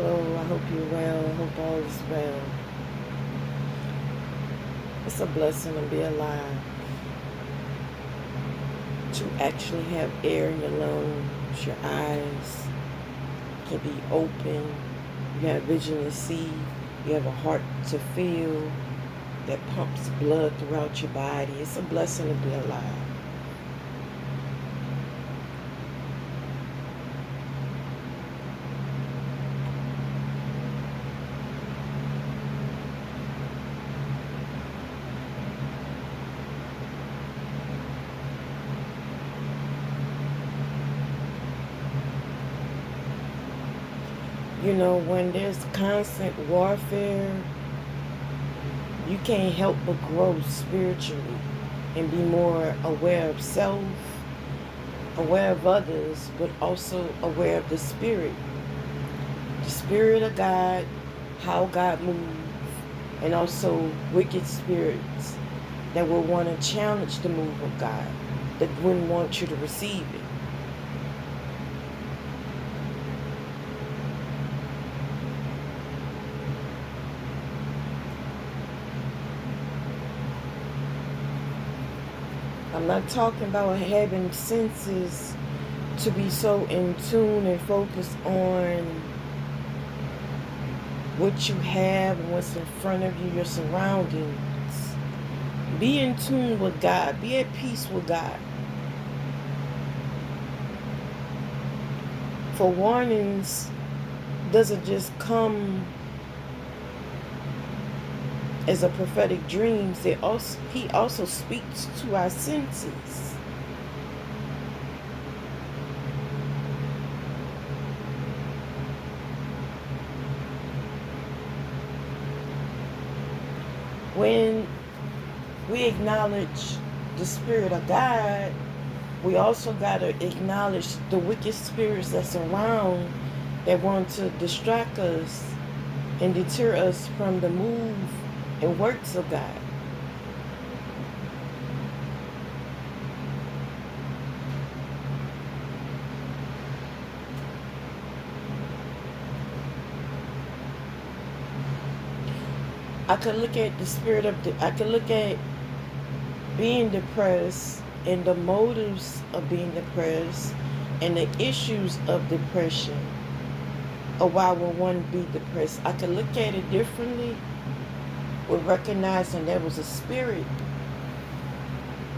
Hello, I hope you're well. I hope all is well. It's a blessing to be alive, to actually have air in your lungs, your eyes can be open, you have vision to see, you have a heart to feel that pumps blood throughout your body. It's a blessing to be alive. You know, when there's constant warfare, you can't help but grow spiritually and be more aware of self, aware of others, but also aware of the Spirit of God, how God moves, and also wicked spirits that will want to challenge the move of God, that wouldn't want you to receive it. I'm not talking about having senses to be so in tune and focused on what you have and what's in front of you, your surroundings. Be in tune with God. Be at peace with God. For warnings doesn't just come as a prophetic dream. He also speaks to our senses. When we acknowledge the Spirit of God, we also got to acknowledge the wicked spirits that's around that want to distract us and deter us from the move and works of God. I could look at the spirit of I could look at being depressed and the motives of being depressed and the issues of depression, or why would one be depressed. I could look at it differently with recognizing there was a spirit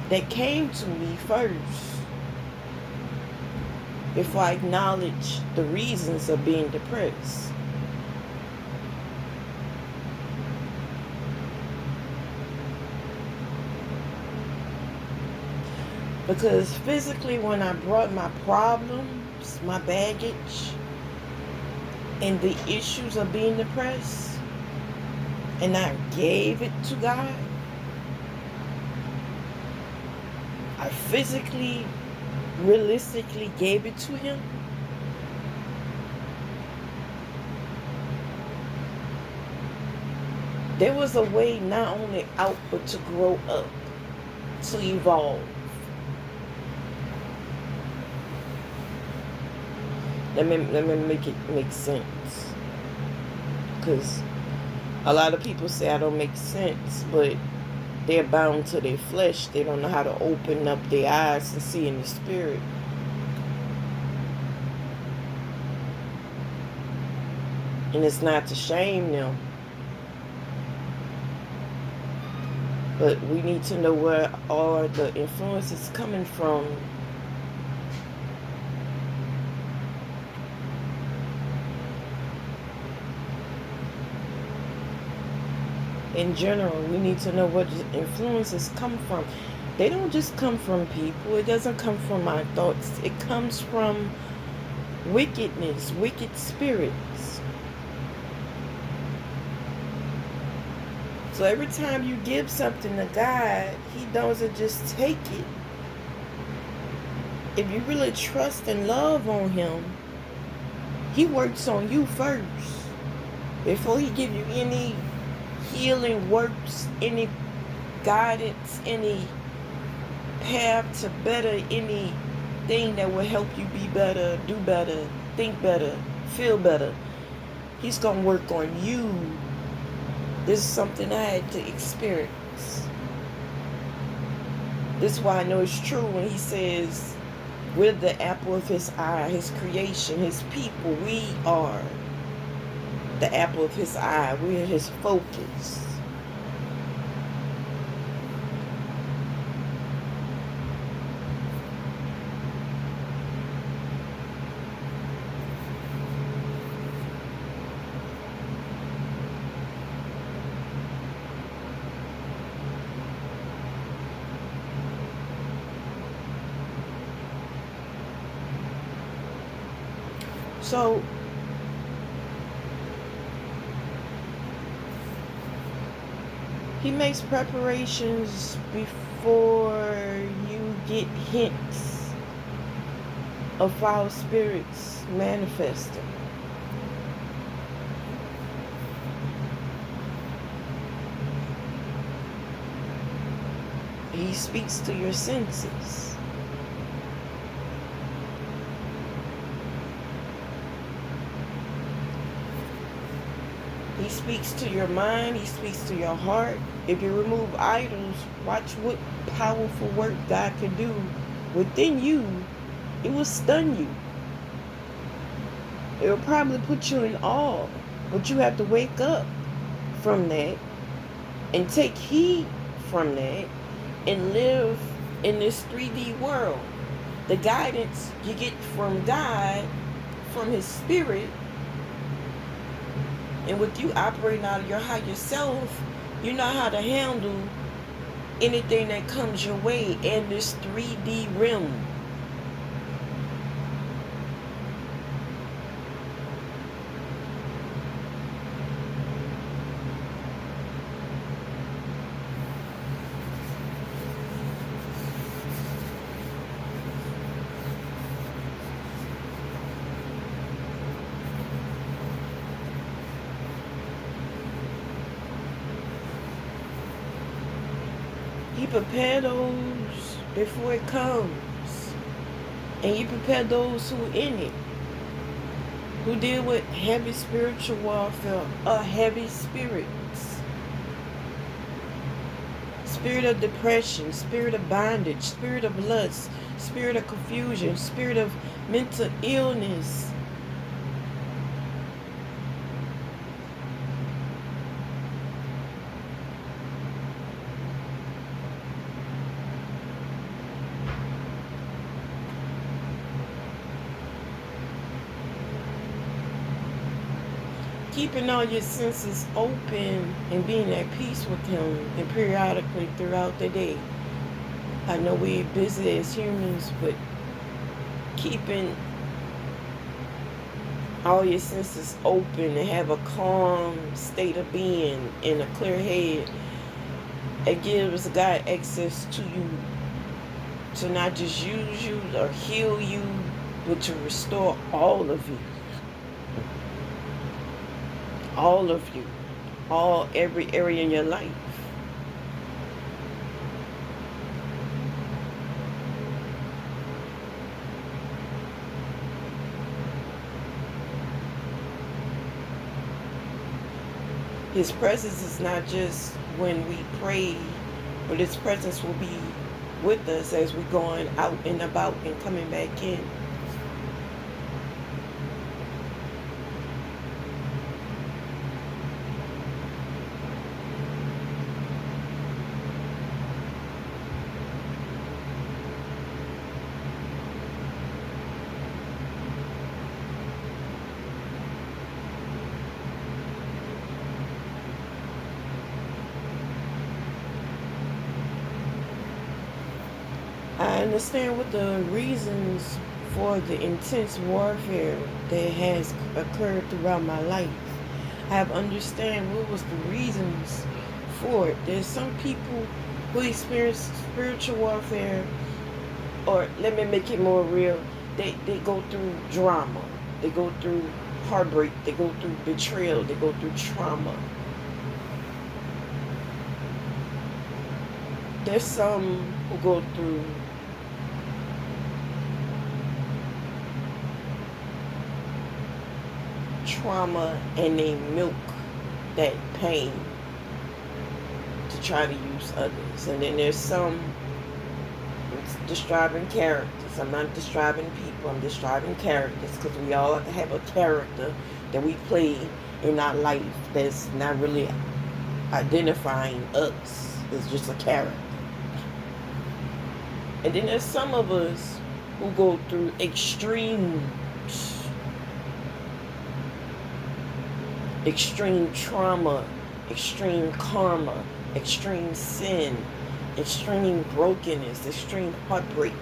that came to me first before I acknowledge the reasons of being depressed. Because physically, when I brought my problems, my baggage, and the issues of being depressed, and I gave it to God, I physically, realistically gave it to Him. There was a way not only out, but to grow up, to evolve. Let me make it make sense. Because a lot of people say I don't make sense, but they're bound to their flesh. They don't know how to open up their eyes and see in the spirit. And it's not to shame them, but we need to know where are the influences coming from. In general, we need to know where the influences come from. They don't just come from people. It doesn't come from our thoughts. It comes from wickedness, wicked spirits. So every time you give something to God, He doesn't just take it. If you really trust and love on Him, He works on you first. Before He give you any healing works, any guidance, any path to better, anything that will help you be better, do better, think better, feel better. He's going to work on you. This is something I had to experience. This is why I know it's true when he says, we're the apple of his eye, his creation, his people. We are the apple of his eye. We're his focus. So he makes preparations before you get hints of foul spirits manifesting. He speaks to your senses. He speaks to your mind. He speaks to your heart. If you remove idols, watch what powerful work God can do within you. It will stun you. It will probably put you in awe. But you have to wake up from that and take heed from that and live in this 3D world. The guidance you get from God, from his spirit, and with you operating out of your higher self, you know how to handle anything that comes your way in this 3D realm. You prepare those before it comes. And you prepare those who are in it, who deal with heavy spiritual warfare, heavy spirits. Spirit of depression, spirit of bondage, spirit of lust, spirit of confusion, spirit of mental illness. Keeping all your senses open and being at peace with him, and periodically throughout the day. I know we're busy as humans, but keeping all your senses open and have a calm state of being and a clear head, it gives God access to you to not just use you or heal you, but to restore all of you. All of you. Every area in your life. His presence is not just when we pray, but his presence will be with us as we're going out and about and coming back in. I understand what the reasons for the intense warfare that has occurred throughout my life. I have understand what was the reasons for it. There's some people who experience spiritual warfare, or let me make it more real, they go through drama, they go through heartbreak, they go through betrayal, they go through trauma. There's some who go through trauma and they milk that pain to try to use others. And then there's some describing characters. I'm not describing people, I'm describing characters, because we all have a character that we play in our life that's not really identifying us. It's just a character. And then there's some of us who go through extreme trauma, extreme karma, extreme sin, extreme brokenness, extreme heartbreak.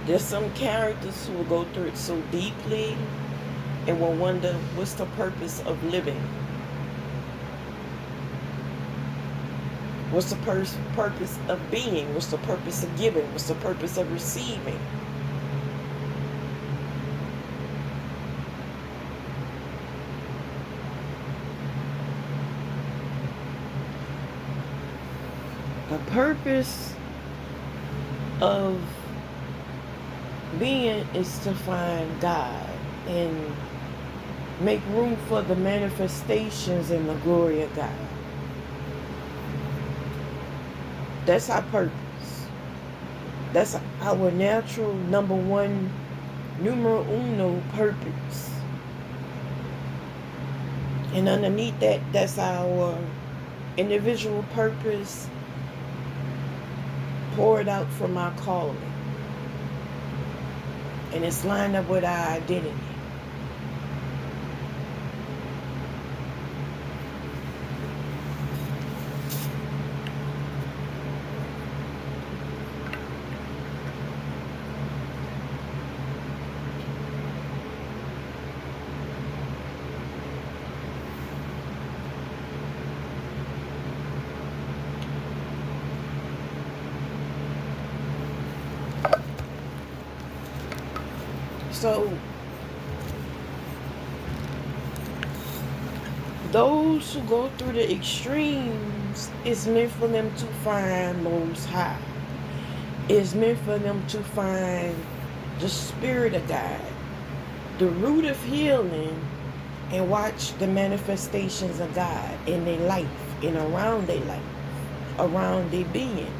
There's some characters who will go through it so deeply and will wonder, what's the purpose of living? What's the purpose of being? What's the purpose of giving? What's the purpose of receiving? The purpose of being is to find God and make room for the manifestations and the glory of God. That's our purpose. That's our natural number one, numero uno purpose. And underneath that, that's our individual purpose poured out from our calling. And it's lined up with our identity. So, those who go through the extremes, it's meant for them to find Most High. It's meant for them to find the Spirit of God, the root of healing, and watch the manifestations of God in their life and around their life, around their being.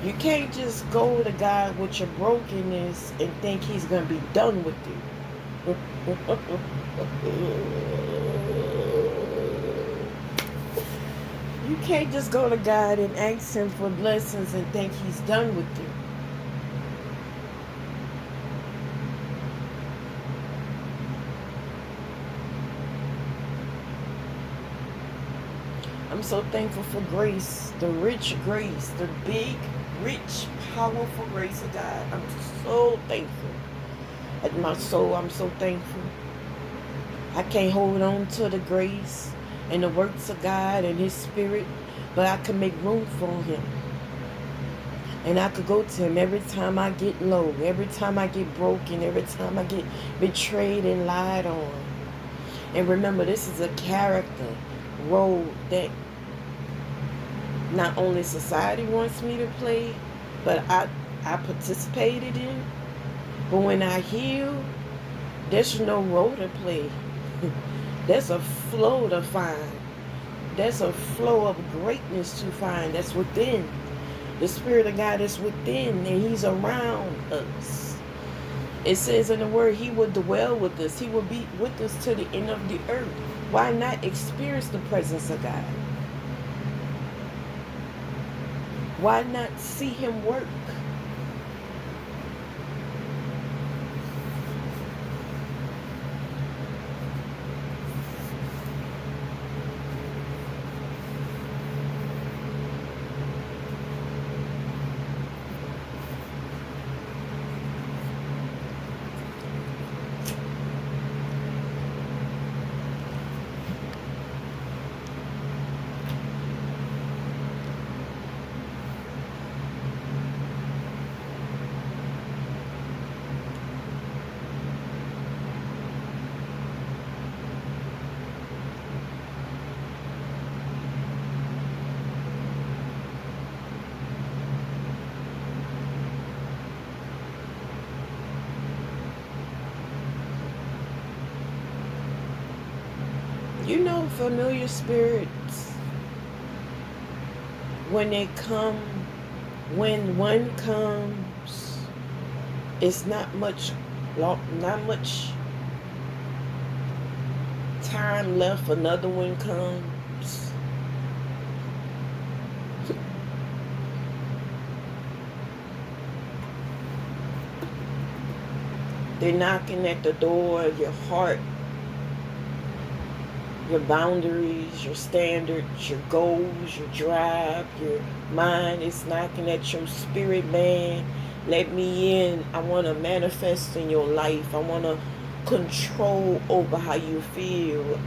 You can't just go to God with your brokenness and think He's going to be done with you. You can't just go to God and ask Him for blessings and think He's done with you. I'm so thankful for grace, the rich grace, the big, rich, powerful grace of God. I'm so thankful. At my soul, I'm so thankful. I can't hold on to the grace and the works of God and His Spirit, but I can make room for Him. And I could go to Him every time I get low, every time I get broken, every time I get betrayed and lied on. And remember, this is a character role that not only society wants me to play, but I participated in. But when I heal, there's no role to play. There's a flow to find. There's a flow of greatness to find that's within. The Spirit of God is within, and He's around us. It says in the Word, He will dwell with us. He will be with us to the end of the earth. Why not experience the presence of God? Why not see Him work? You know, familiar spirits, when they come, when one comes, it's not much time left. Another one comes. They're knocking at the door of your heart, your boundaries, your standards, your goals, your drive, your mind is knocking at your spirit, man. Let me in. I want to manifest in your life. I want to control over how you feel.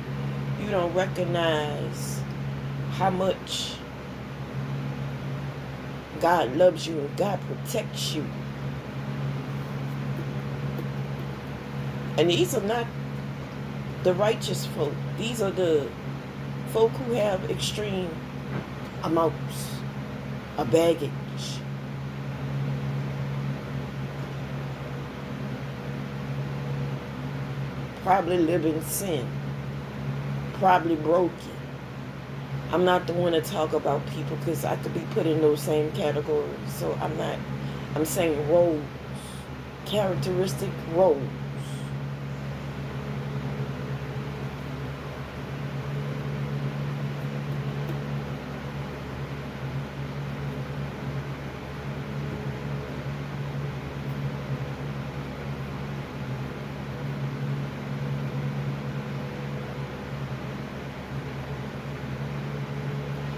You don't recognize how much God loves you and God protects you. And these are not the righteous folk. These are the folk who have extreme amounts of baggage. Probably live in sin. Probably broken. I'm not the one to talk about people because I could be put in those same categories. So I'm saying roles. Characteristic roles.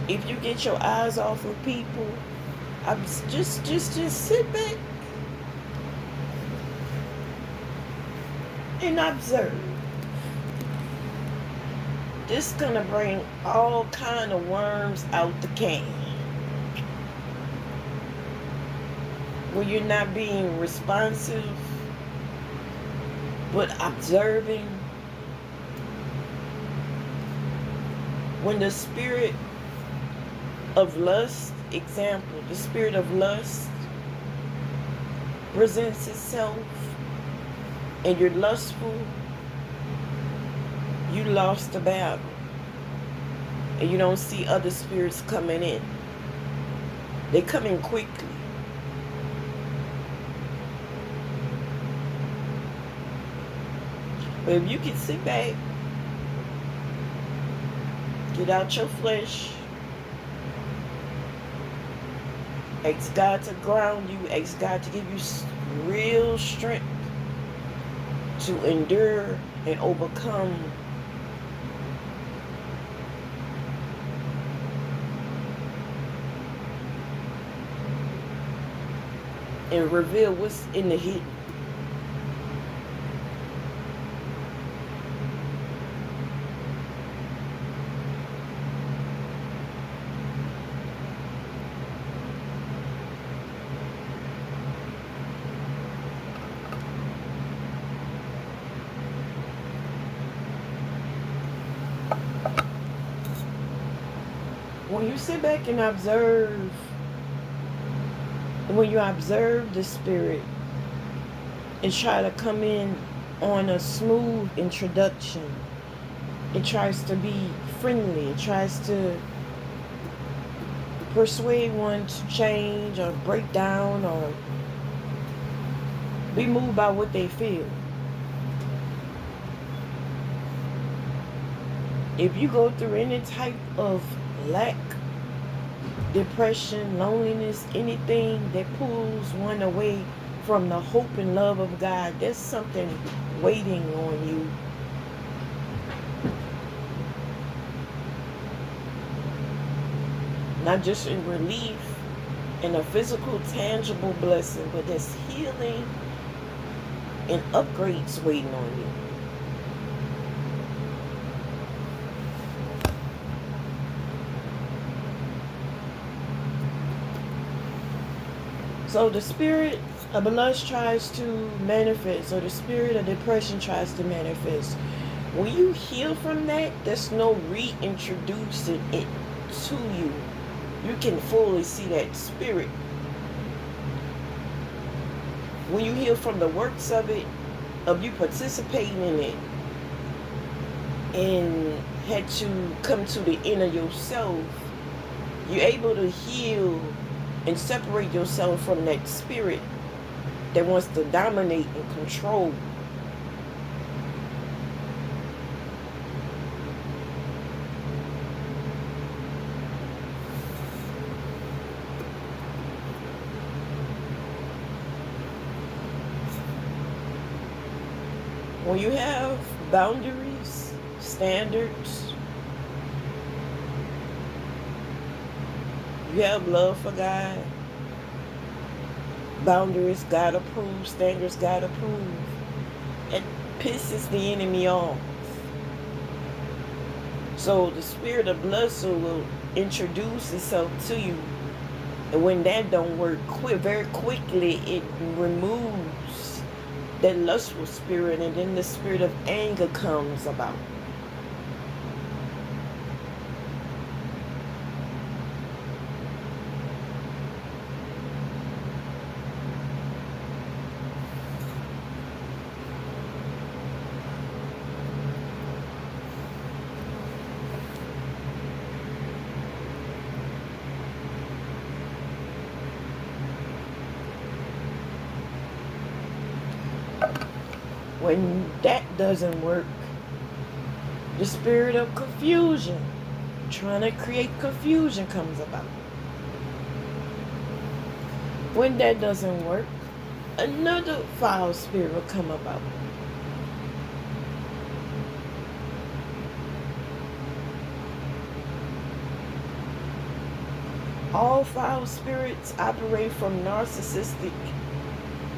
If you get your eyes off of people, just sit back and observe. This gonna bring all kind of worms out the can. When you're not being responsive, but observing. When the spirit of lust, example, the spirit of lust presents itself and you're lustful, you lost the battle. And you don't see other spirits coming in. They come in quickly. But if you can sit back, get out your flesh, ask God to ground you, ask God to give you real strength to endure and overcome and reveal what's in the hidden. When you sit back and observe, when you observe the spirit and try to come in on a smooth introduction, it tries to be friendly, it tries to persuade one to change or break down or be moved by what they feel. If you go through any type of lack, depression, loneliness, anything that pulls one away from the hope and love of God, there's something waiting on you. Not just in relief and a physical, tangible blessing, but there's healing and upgrades waiting on you. So the spirit of lust tries to manifest, or the spirit of depression tries to manifest. When you heal from that, there's no reintroducing it to you. You can fully see that spirit. When you heal from the works of it, of you participating in it, and had to come to the end of yourself, you're able to heal and separate yourself from that spirit that wants to dominate and control. When you have boundaries, standards, you have love for God, boundaries God approves, standards God approves, it pisses the enemy off. So the spirit of lust will introduce itself to you, and when that don't work very quickly, it removes that lustful spirit, and then the spirit of anger comes about. When that doesn't work, the spirit of confusion, trying to create confusion, comes about. When that doesn't work, another foul spirit will come about. All foul spirits operate from narcissistic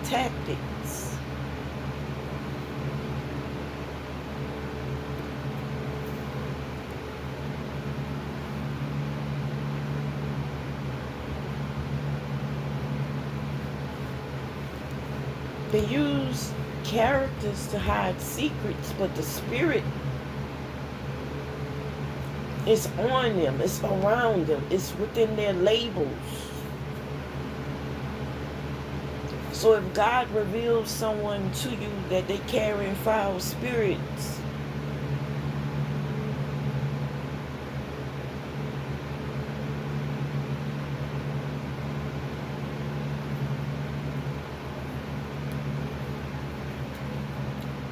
tactics. They use characters to hide secrets, but the spirit is on them, it's around them, it's within their labels. So if God reveals someone to you that they carry foul spirits,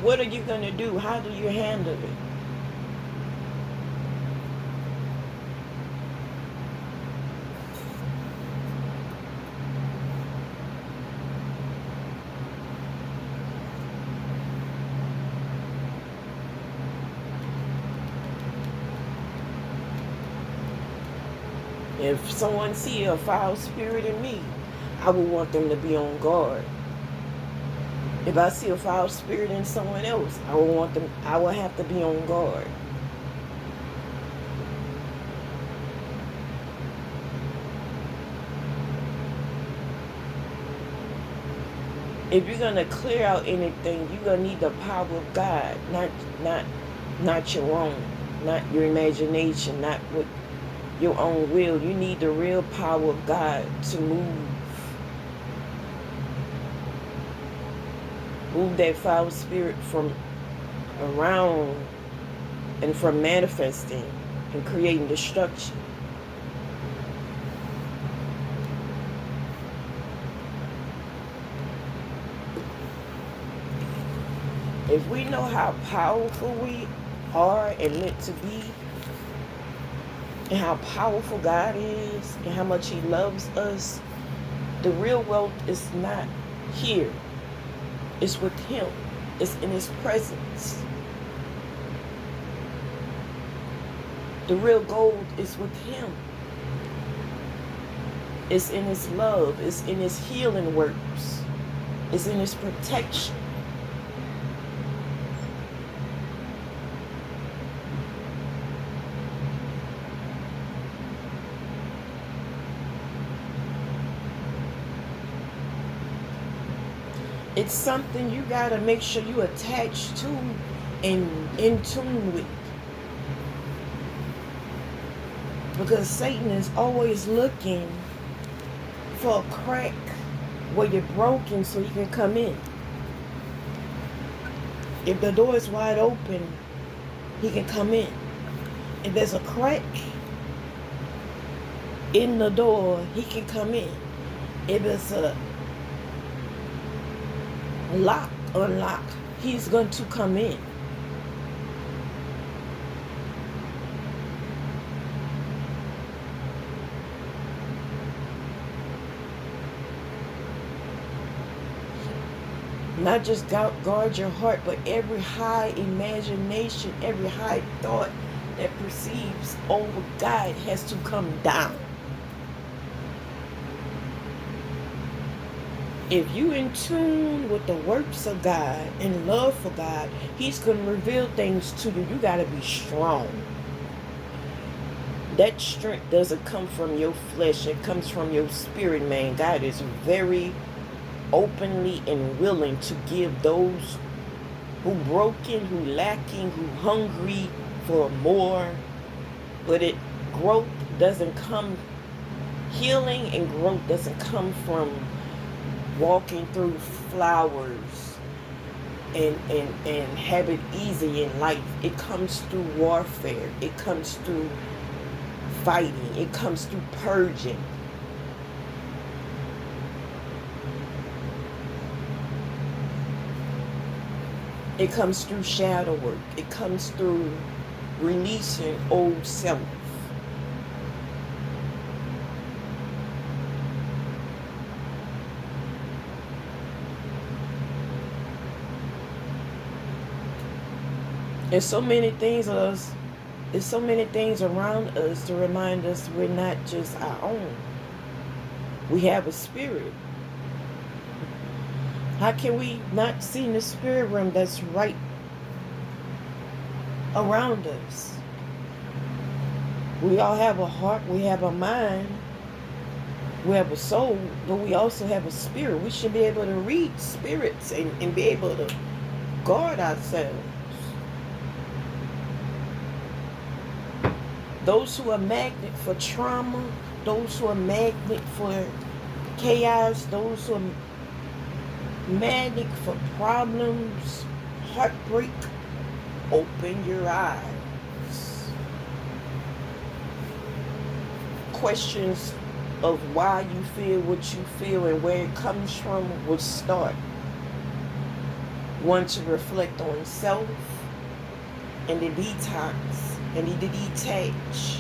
what are you going to do? How do you handle it? If someone see a foul spirit in me, I would want them to be on guard. If I see a foul spirit in someone else, I will have to be on guard. If you're gonna clear out anything, you're gonna need the power of God, not your own, not your imagination, not with your own will. You need the real power of God to move that foul spirit from around and from manifesting and creating destruction. If we know how powerful we are and meant to be, and how powerful God is, and how much He loves us, the real wealth is not here. It's with Him. It's in His presence. The real gold is with Him. It's in His love. It's in His healing works. It's in His protection. It's something you gotta make sure you attach to and in tune with. Because Satan is always looking for a crack where you're broken so he can come in. If the door is wide open, he can come in. If there's a crack in the door, he can come in. If it's a lock, unlock, he's going to come in. Not just guard your heart, but every high imagination, every high thought that perceives over God has to come down. If you in tune with the works of God and love for God, he's going to reveal things to you. You got to be strong. That strength doesn't come from your flesh. It comes from your spirit, man. God is very openly and willing to give those who broken, who lacking, who hungry for more. But growth doesn't come, healing and growth doesn't come from walking through flowers and have it easy in life. It comes through warfare. It comes through fighting. It comes through purging. It comes through shadow work. It comes through releasing old self. There's so many things there's so many things around us to remind us we're not just our own. We have a spirit. How can we not see in the spirit realm that's right around us? We all have a heart, we have a mind, we have a soul, but we also have a spirit. We should be able to read spirits and be able to guard ourselves. Those who are magnet for trauma, those who are magnet for chaos, those who are magnet for problems, heartbreak, open your eyes. Questions of why you feel what you feel and where it comes from will start. One, to reflect on self and the detox and the detach.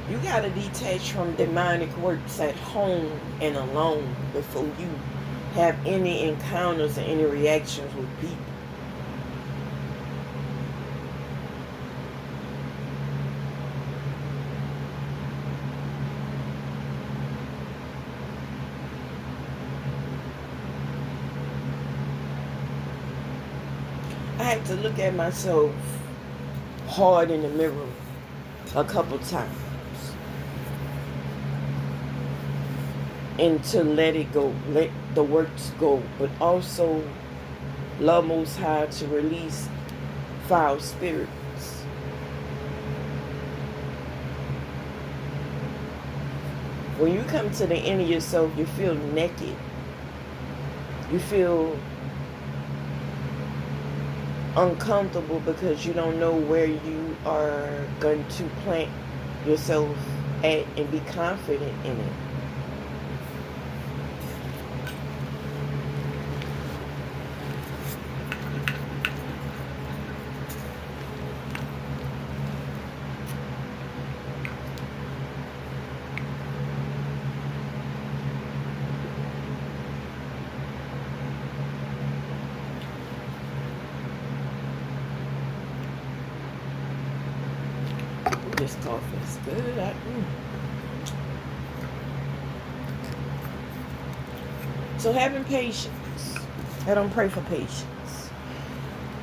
You got to detach from demonic works at home and alone before you have any encounters or any reactions with people. I had to look at myself hard in the mirror a couple times. And to let it go, let the works go, but also love Most High to release foul spirits. When you come to the end of yourself, you feel naked. You feel uncomfortable because you don't know where you are going to plant yourself at and be confident in it. This coffee is good. So having patience. I don't pray for patience.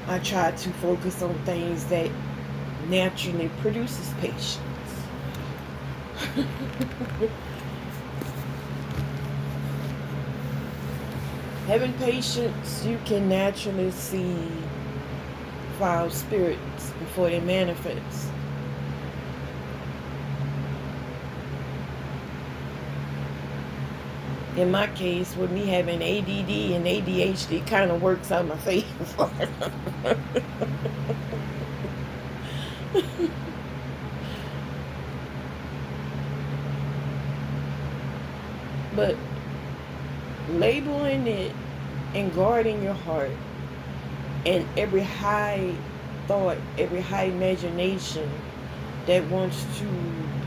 I try to focus on things that naturally produces patience. Having patience, you can naturally see foul spirits before they manifest. In my case, with me having ADD and ADHD, kind of works out my favor. But labeling it and guarding your heart and every high thought, every high imagination that wants to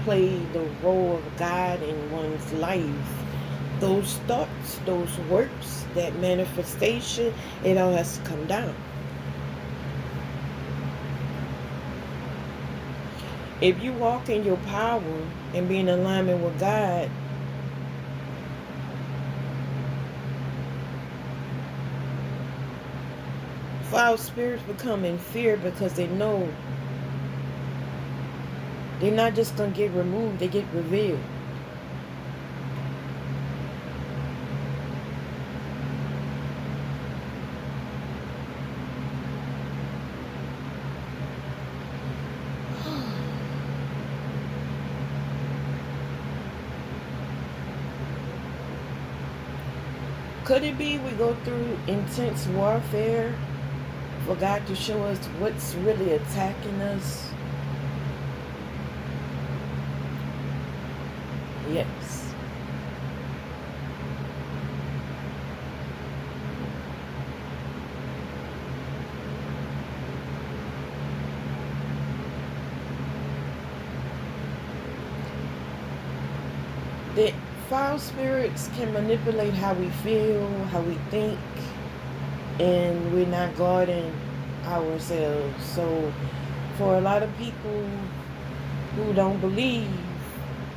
play the role of God in one's life, those thoughts, those works, that manifestation, it all has to come down. If you walk in your power and be in alignment with God, foul spirits become in fear because they know they're not just going to get removed, they get revealed. Could it be we go through intense warfare for God to show us what's really attacking us? Yes. The foul spirits can manipulate how we feel, how we think, and we're not guarding ourselves. So for a lot of people who don't believe,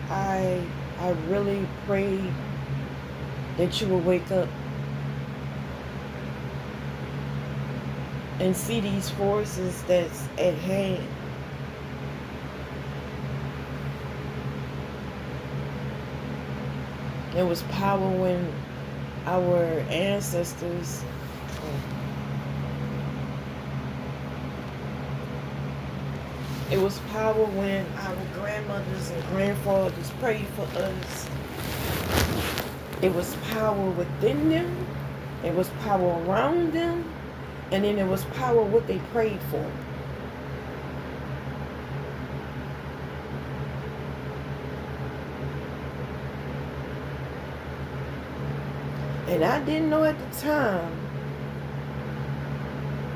I really pray that you will wake up and see these forces that's at hand. There was power when our ancestors it was power when our grandmothers and grandfathers prayed for us. It was power within them. It was power around them. And then it was power what they prayed for. And I didn't know at the time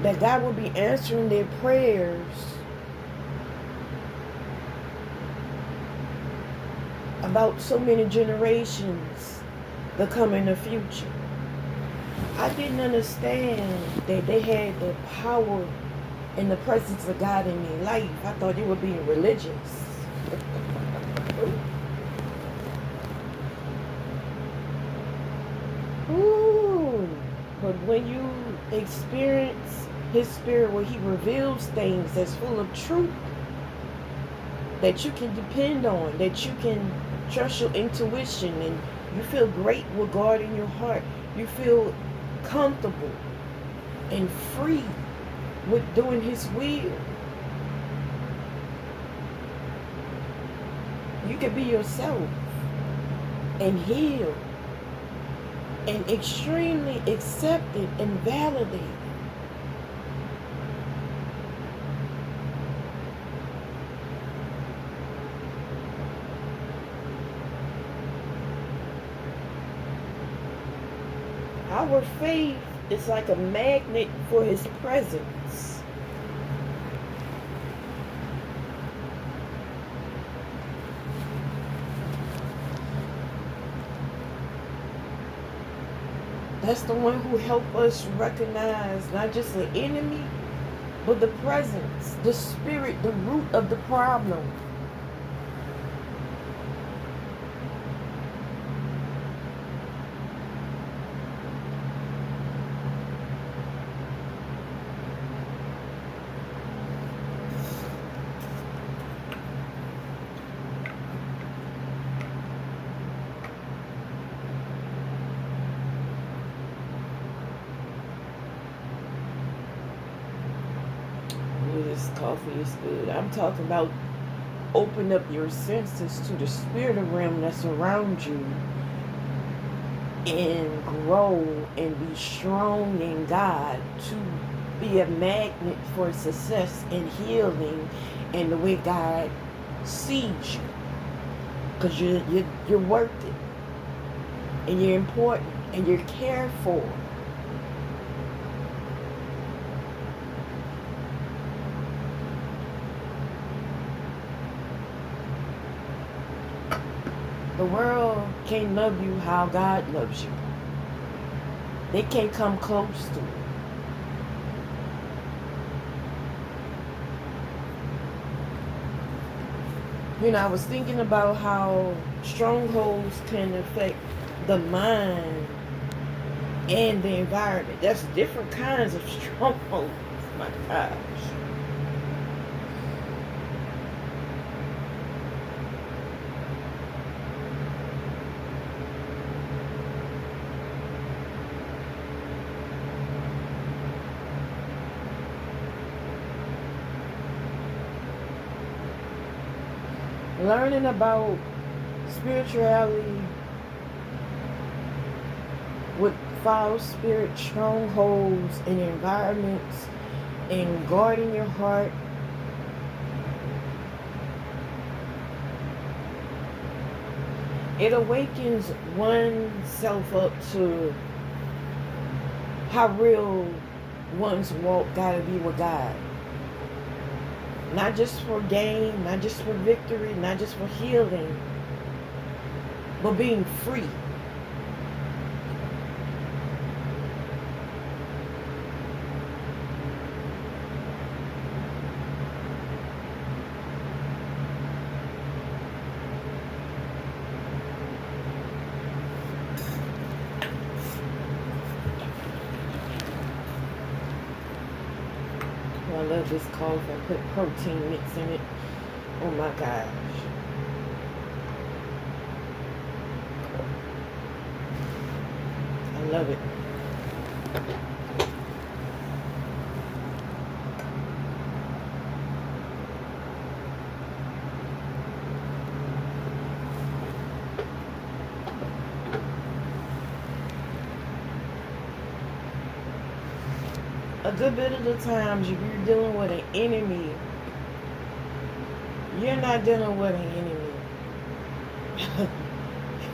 that God would be answering their prayers about so many generations to come in the future. I didn't understand that they had the power and the presence of God in their life. I thought they were being religious. Ooh. But when you experience His Spirit, where He reveals things that's full of truth, that you can depend on, that you can trust your intuition, and you feel great with God in your heart. You feel comfortable and free with doing His will. You can be yourself and heal and extremely accepted and validated. Our faith is like a magnet for His presence. That's the one who helped us recognize not just the enemy, but the presence, the spirit, the root of the problem. This coffee is good. I'm talking about open up your senses to the spirit realm that's around you. and grow and be strong in God to be a magnet for success and healing and the way God sees you. Because you're worth it. And you're important. And you're cared for. The world can't love you how God loves you. They can't come close to it. You know, I was thinking about how strongholds can affect the mind and the environment. That's different kinds of strongholds. My gosh. Learning about spirituality with foul spirit strongholds and environments and guarding your heart. It awakens oneself up to how real one's walk gotta be with God. Not just for gain, not just for victory, not just for healing, but being free. I love this coffee. I put protein mix in it. Oh my gosh. I love it. A good bit of the times, if you're dealing with an enemy, you're not dealing with an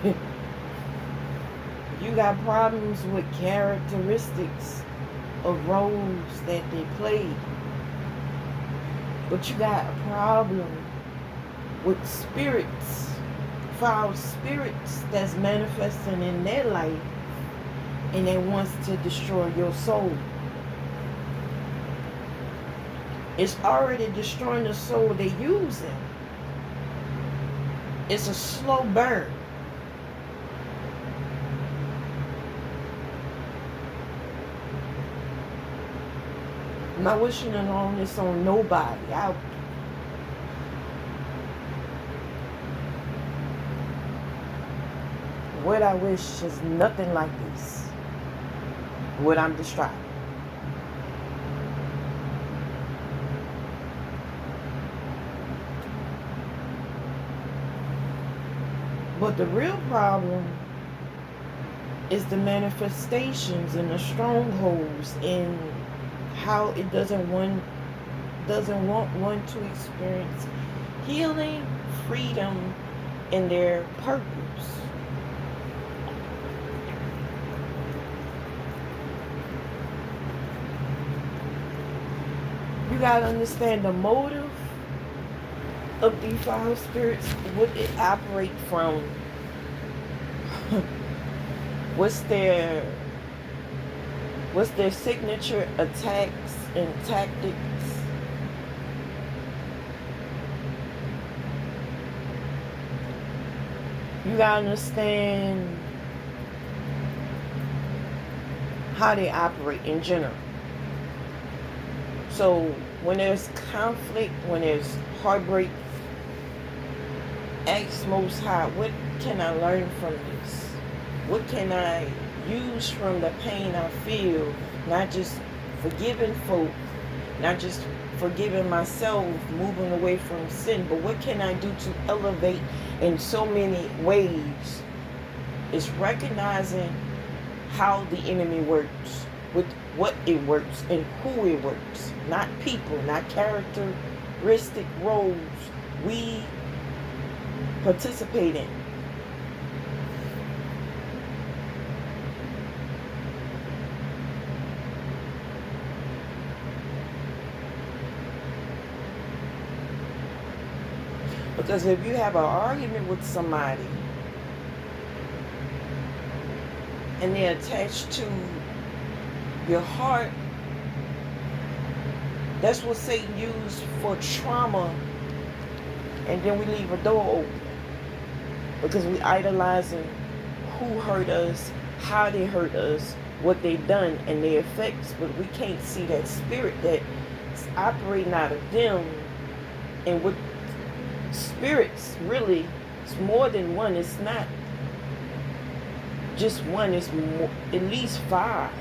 enemy. You got problems with characteristics of roles that they play. But you got a problem with spirits, foul spirits that's manifesting in their life, and they wants to destroy your soul. It's already destroying the soul they're using. It's a slow burn. I'm not wishing on this on nobody. What I wish is nothing like this. What I'm describing. But the real problem is the manifestations and the strongholds and how it doesn't want one to experience healing, freedom, and their purpose. You gotta understand the motive of these foul spirits, what it operate from. What's their signature attacks and tactics? You gotta understand how they operate in general. So when there's conflict, when there's heartbreak, ask Most High, what can I learn from this? What can I use from the pain I feel? Not just forgiving folk, not just forgiving myself, moving away from sin, but what can I do to elevate in so many ways It's recognizing how the enemy works, with what it works, and who it works. Not people, not characteristic roles we participate in. Because if you have an argument with somebody and they're attached to your heart, that's what Satan used for trauma, and then we leave a door open because we idolizing who hurt us, how they hurt us, what they done, and their effects, but we can't see that spirit that's operating out of them. And with spirits, really, it's more than one. It's not just one, it's more, at least 5.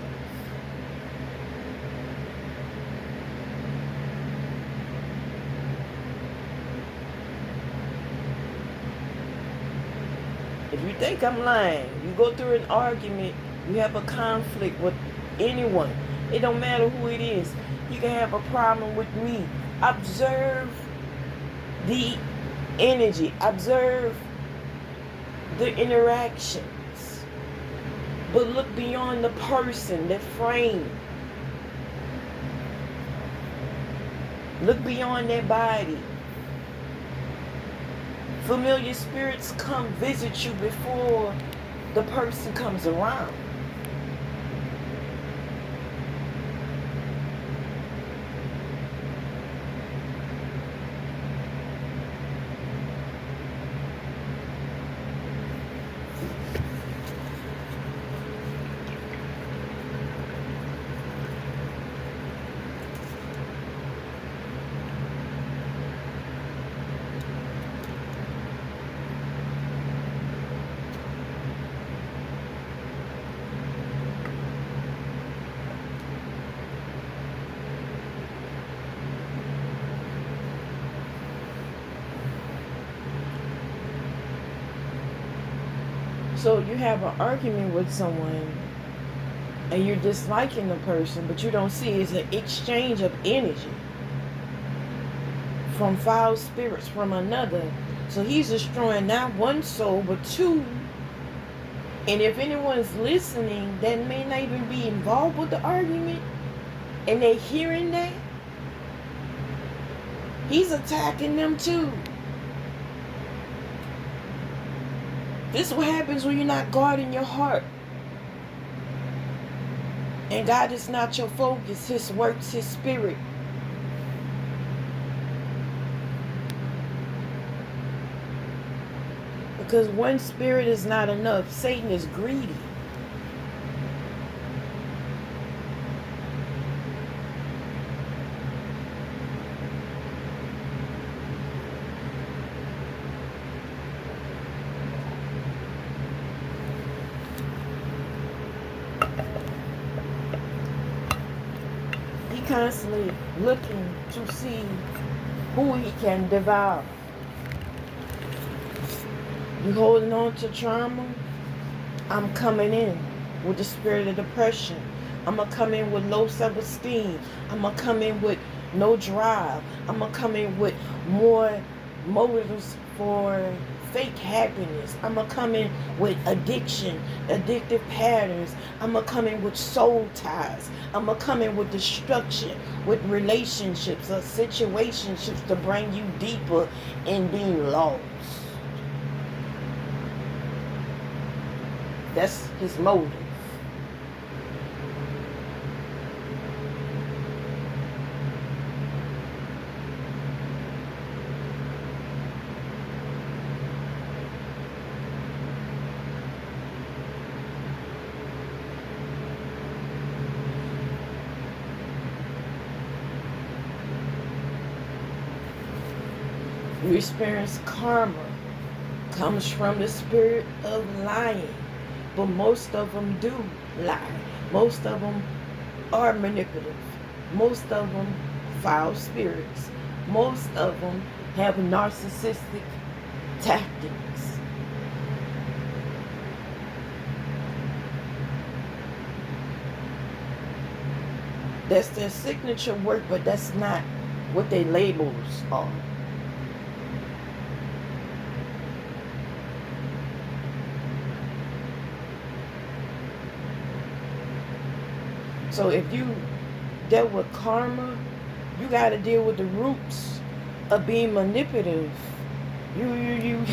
If you think I'm lying, you go through an argument, you have a conflict with anyone, it don't matter who it is. You can have a problem with me. Observe the energy, observe the interactions, but look beyond the person, the frame. Look beyond their body. Familiar spirits come visit you before the person comes around. So you have an argument with someone and you're disliking the person, but you don't see it's an exchange of energy from foul spirits from another. So he's destroying not one soul, but 2. And if anyone's listening that may not even be involved with the argument, and they're hearing that, he's attacking them too. This is what happens when you're not guarding your heart. And God is not your focus. His works, His spirit. Because one spirit is not enough. Satan is greedy. Constantly looking to see who he can devour. You holding on to trauma? I'm coming in with the spirit of depression. I'm going to come in with low self-esteem. I'm going to come in with no drive. I'm going to come in with more motives for fake happiness. I'm going to come in with addiction, addictive patterns. I'm going to come in with soul ties. I'm going to come in with destruction, with relationships or situationships to bring you deeper in being lost. That's his motive. You experience karma. Comes from the spirit of lying. But most of them do lie. Most of them are manipulative. Most of them foul spirits. Most of them have narcissistic tactics. That's their signature work, but that's not what their labels are. So if you dealt with karma, you got to deal with the roots of being manipulative. You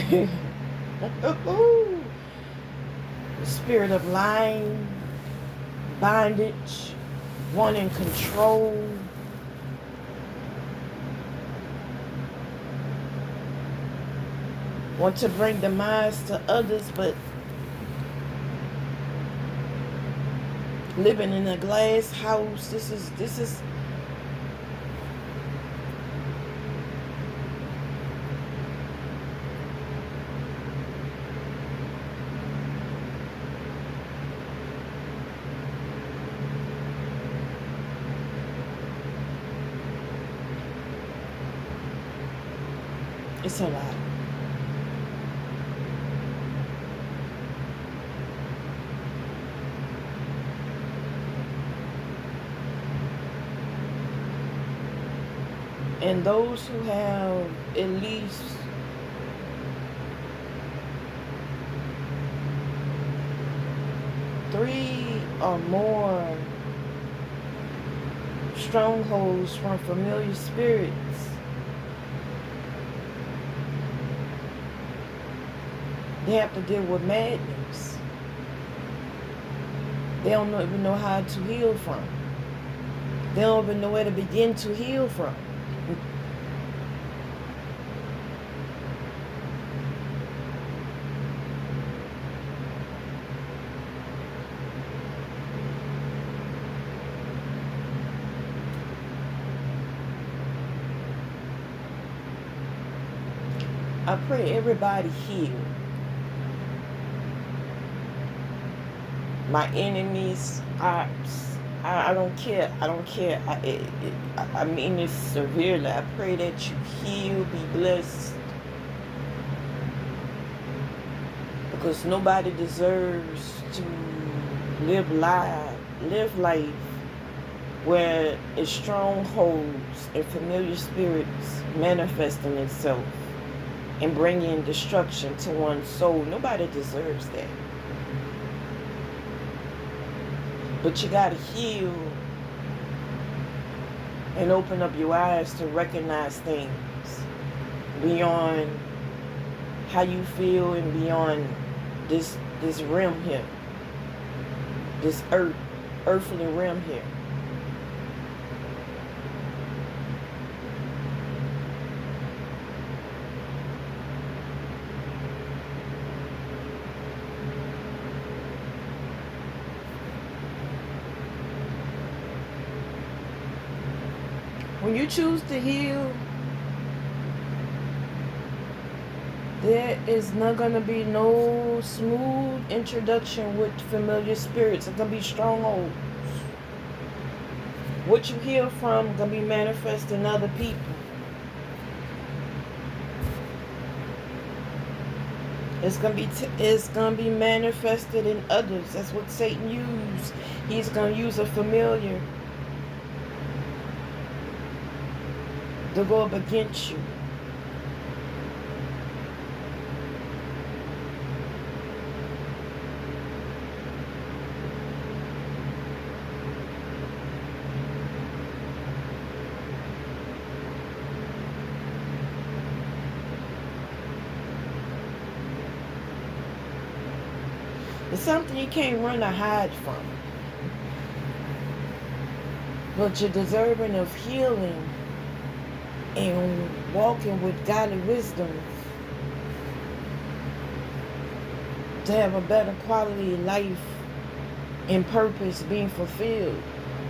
the spirit of lying, bondage, wanting control. Want to bring demise to others, but living in a glass house. This is it's a lot. And those who have at least three or more strongholds from familiar spirits, they have to deal with madness. They don't even know how to heal from. They don't even know where to begin to heal from. I pray everybody heal. My enemies, I don't care. I don't care. I mean this severely. I pray that you heal, be blessed. Because nobody deserves to live life where it's strongholds and familiar spirits manifesting itself and bringing destruction to one's soul. Nobody deserves that. But you gotta heal and open up your eyes to recognize things beyond how you feel and beyond this realm here, this earthly realm here. When you choose to heal, there is not going to be no smooth introduction with familiar spirits. It's going to be strongholds. What you heal from is going to be manifest in other people. It's going to be manifested in others. That's what Satan used. He's going to use a familiar to go up against you. It's something you can't run or hide from. But you're deserving of healing and walking with godly wisdom to have a better quality of life and purpose being fulfilled.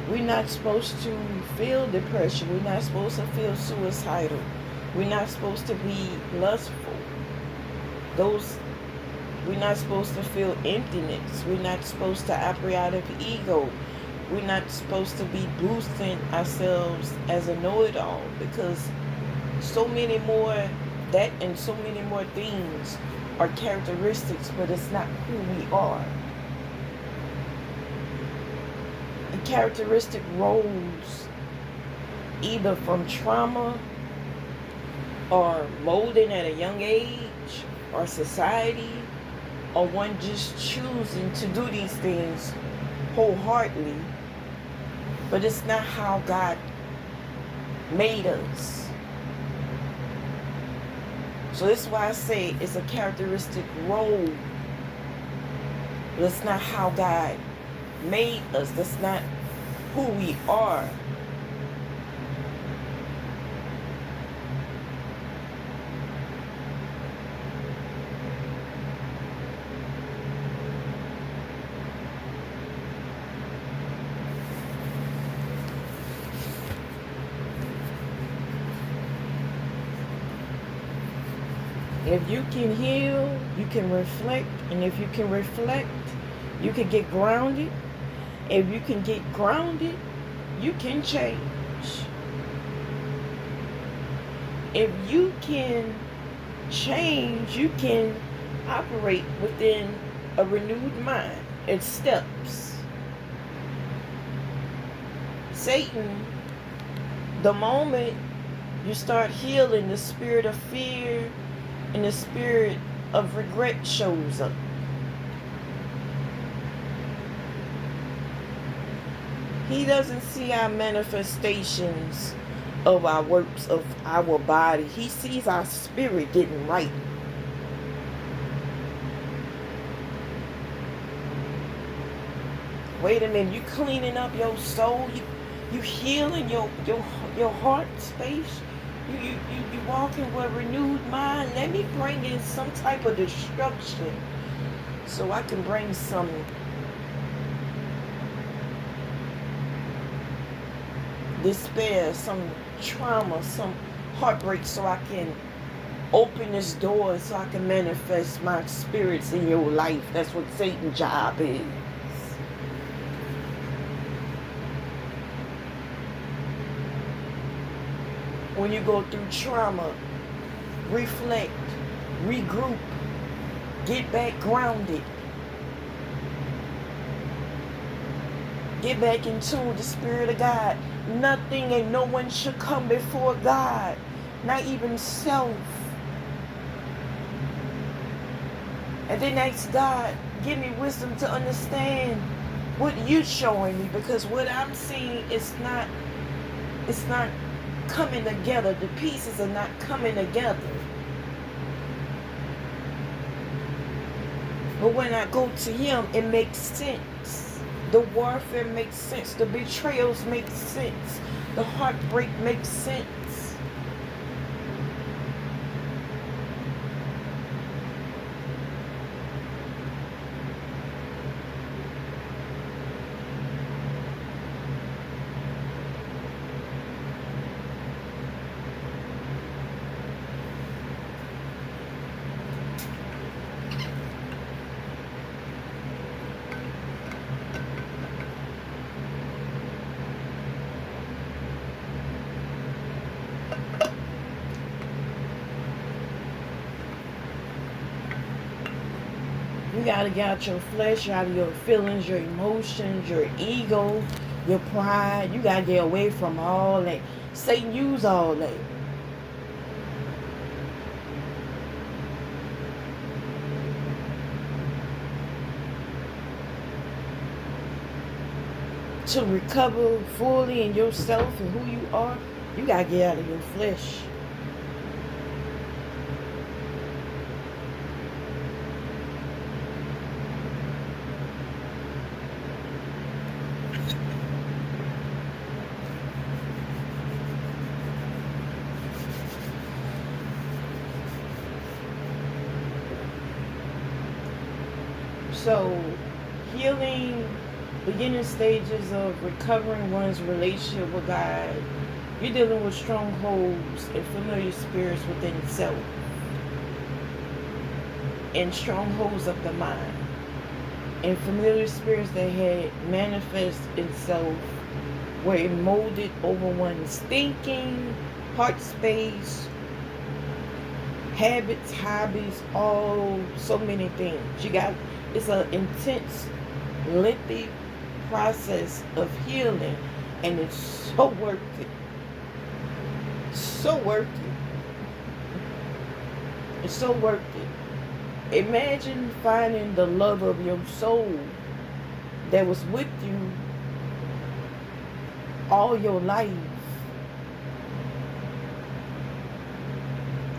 We're not supposed to feel depression. We're not supposed to feel suicidal. We're not supposed to be lustful. We're not supposed to feel emptiness. We're not supposed to operate out of ego. We're not supposed to be boosting ourselves as a know-it-all, because so many more that and so many more things are characteristics, but it's not who we are. characteristic roles either from trauma or molding at a young age or society, or one just choosing to do these things wholeheartedly. But it's not how God made us. So this is why I say it's a characteristic role. That's not how God made us. That's not who we are. If you can heal, you can reflect. And if you can reflect, you can get grounded. If you can get grounded, you can change. If you can change, you can operate within a renewed mind. It's steps. Satan, the moment you start healing, the spirit of fear and the spirit of regret shows up. He doesn't see our manifestations of our works of our body. He sees our spirit getting right. Wait a minute, you cleaning up your soul, you healing your heart space. You walking with a renewed mind. Let me bring in some type of destruction so I can bring some despair, some trauma, some heartbreak, so I can open this door so I can manifest my spirits in your life. That's what Satan's job is. When you go through trauma, reflect, regroup, get back grounded, get back in tune with the Spirit of God. Nothing and no one should come before God, not even self. And then ask God, give me wisdom to understand what you're showing me, because what I'm seeing is not, it's not coming together. The pieces are not coming together. But when I go to Him, it makes sense. The warfare makes sense. The betrayals make sense. The heartbreak makes sense. You gotta get out your flesh, out of your feelings, your emotions, your ego, your pride. You gotta get away from all that. Satan use all that. To recover fully in yourself and who you are, you gotta get out of your flesh. So, healing, beginning stages of recovering one's relationship with God, you're dealing with strongholds and familiar spirits within itself, and strongholds of the mind, and familiar spirits that had manifest itself where it molded over one's thinking, heart space, habits, hobbies, all so many things. It's an intense, lengthy process of healing, and it's so worth it. So worth it. It's so worth it. Imagine finding the love of your soul that was with you all your life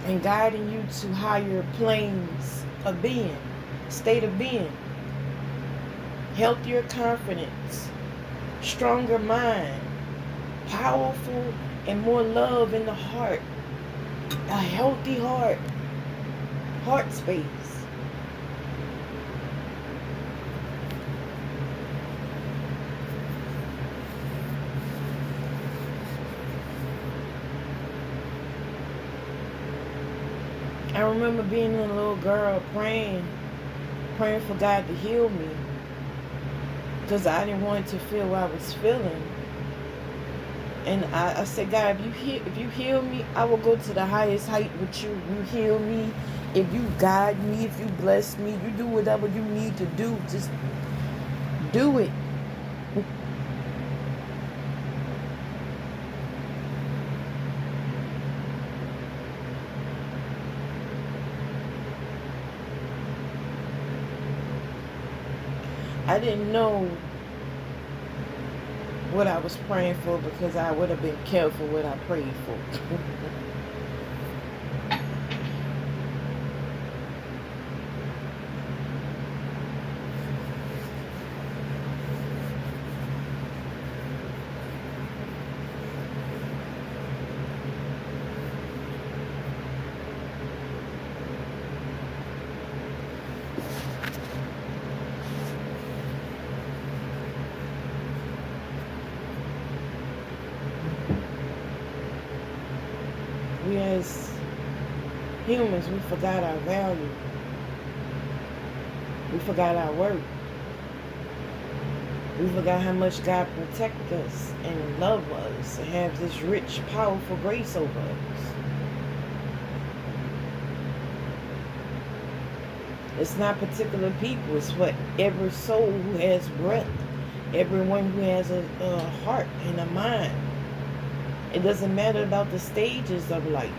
and guiding you to higher planes of being, state of being, healthier confidence, stronger mind, powerful and more love in the heart, a healthy heart space. I remember being a little girl praying for God to heal me, because I didn't want to feel what I was feeling. And I said, God, if you heal me, I will go to the highest height with you. You heal me, if you guide me, if you bless me, you do whatever you need to do. Just do it. I didn't know what I was praying for, because I would have been careful what I prayed for. We as humans, we forgot our value. We forgot our worth. We forgot how much God protects us and love us and have this rich, powerful grace over us. It's not particular people. It's what every soul who has breath, everyone who has a heart and a mind. It doesn't matter about the stages of life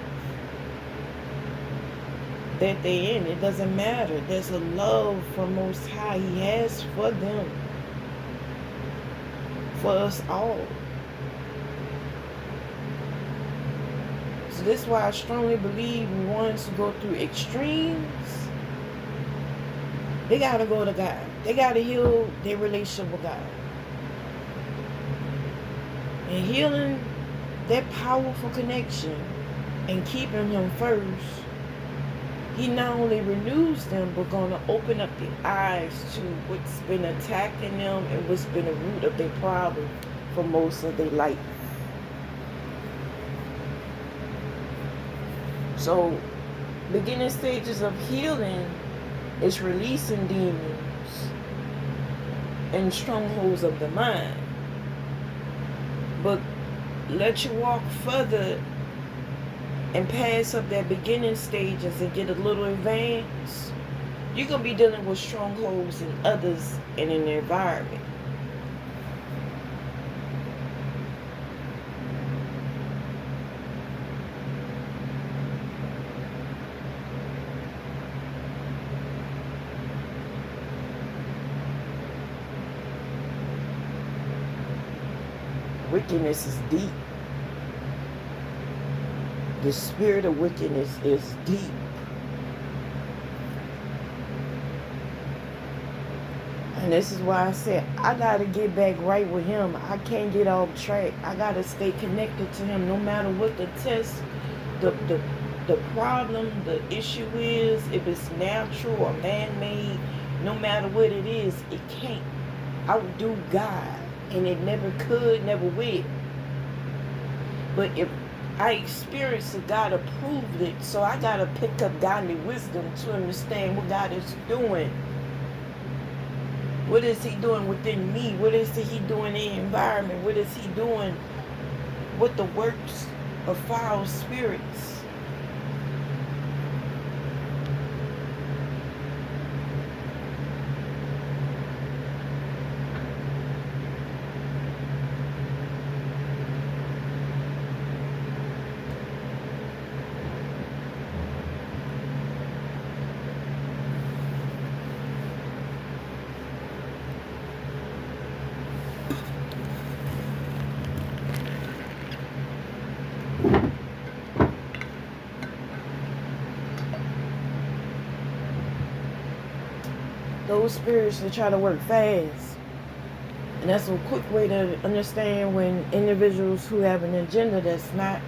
that they're in. It doesn't matter. There's a love from Most High He has for them, for us all. So this is why I strongly believe ones who go through extremes, they got to go to God. They got to heal their relationship with God. And healing that powerful connection and keeping Him first, He not only renews them, but going to open up the eyes to what's been attacking them and what's been the root of their problem for most of their life. So, beginning stages of healing is releasing demons and strongholds of the mind. But let you walk further and pass up that beginning stages and get a little advanced, you're going to be dealing with strongholds in others and in the environment. Wickedness is deep. The spirit of wickedness is deep. And this is why I said, I got to get back right with Him. I can't get off track. I got to stay connected to Him no matter what the test, the problem, the issue is. If it's natural or man-made, no matter what it is, it can't outdo God. And it never could, never will. But if I experienced it, God approved it. So I got to pick up godly wisdom to understand what God is doing. What is He doing within me? What is He doing in the environment? What is He doing with the works of foul spirits? those spirits that try to work fast. And that's a quick way to understand when individuals who have an agenda that's not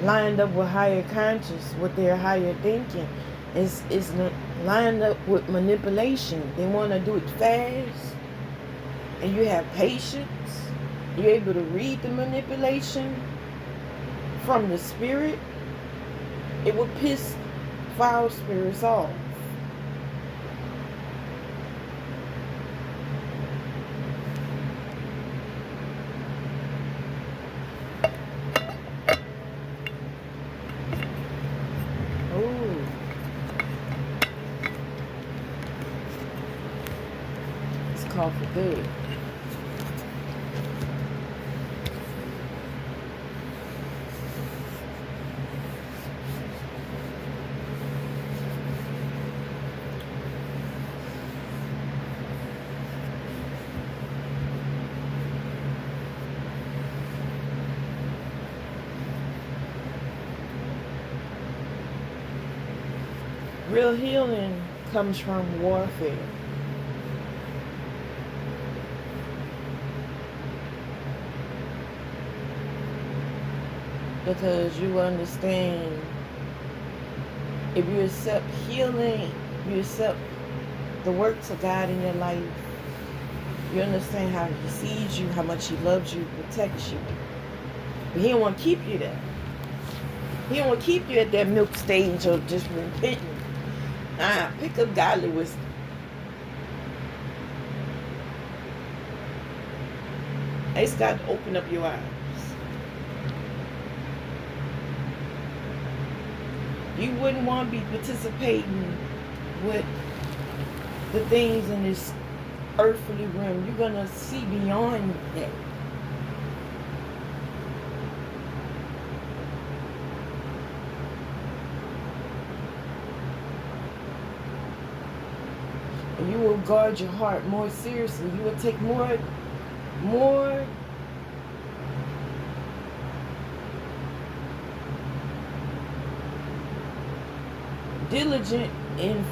lined up with higher conscious, with their higher thinking, is lined up with manipulation. They want to do it fast, and you have patience. You're able to read the manipulation from the spirit. It will piss foul spirits off. Ooh. It's coffee good. Real healing comes from warfare. Because you understand, if you accept healing, you accept the works of God in your life, you understand how He sees you, how much He loves you, protects you. But He don't want to keep you there. He don't want to keep you at that milk stage of just repenting. Pick up godly wisdom. It's got to open up your eyes. You wouldn't want to be participating with the things in this earthly realm. You're going to see beyond that. You will guard your heart more seriously. You will take more diligent and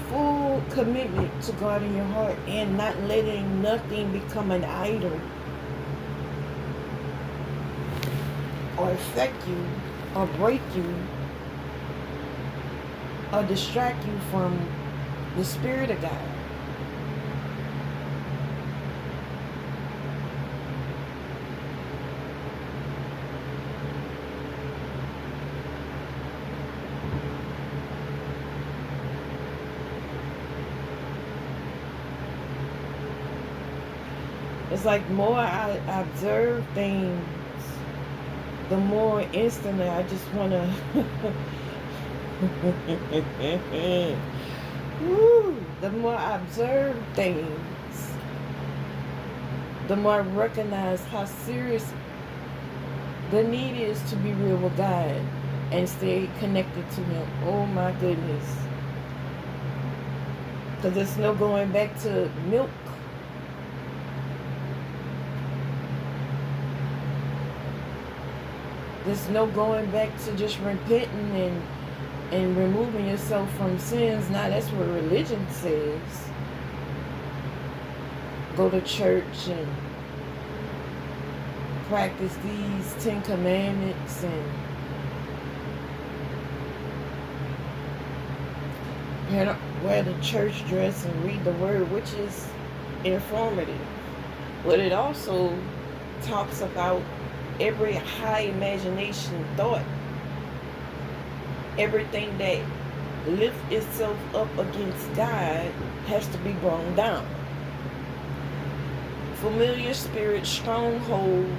full commitment to guarding your heart and not letting nothing become an idol or affect you or break you or distract you from the Spirit of God. It's like more I observe things, the more instantly I just want to the more I observe things, the more I recognize how serious the need is to be real with God and stay connected to Him. Oh my goodness. Because there's no going back to milk. There's no going back to just repenting and removing yourself from sins. Now that's what religion says. Go to church and practice these 10 commandments and wear the church dress and read the word, which is informative. But it also talks about every high imagination thought, everything that lifts itself up against God has to be brought down. Familiar spirits, strongholds,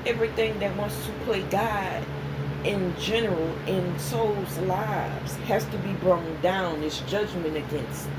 everything that wants to play God in general in souls' lives has to be brought down. It's judgment against it.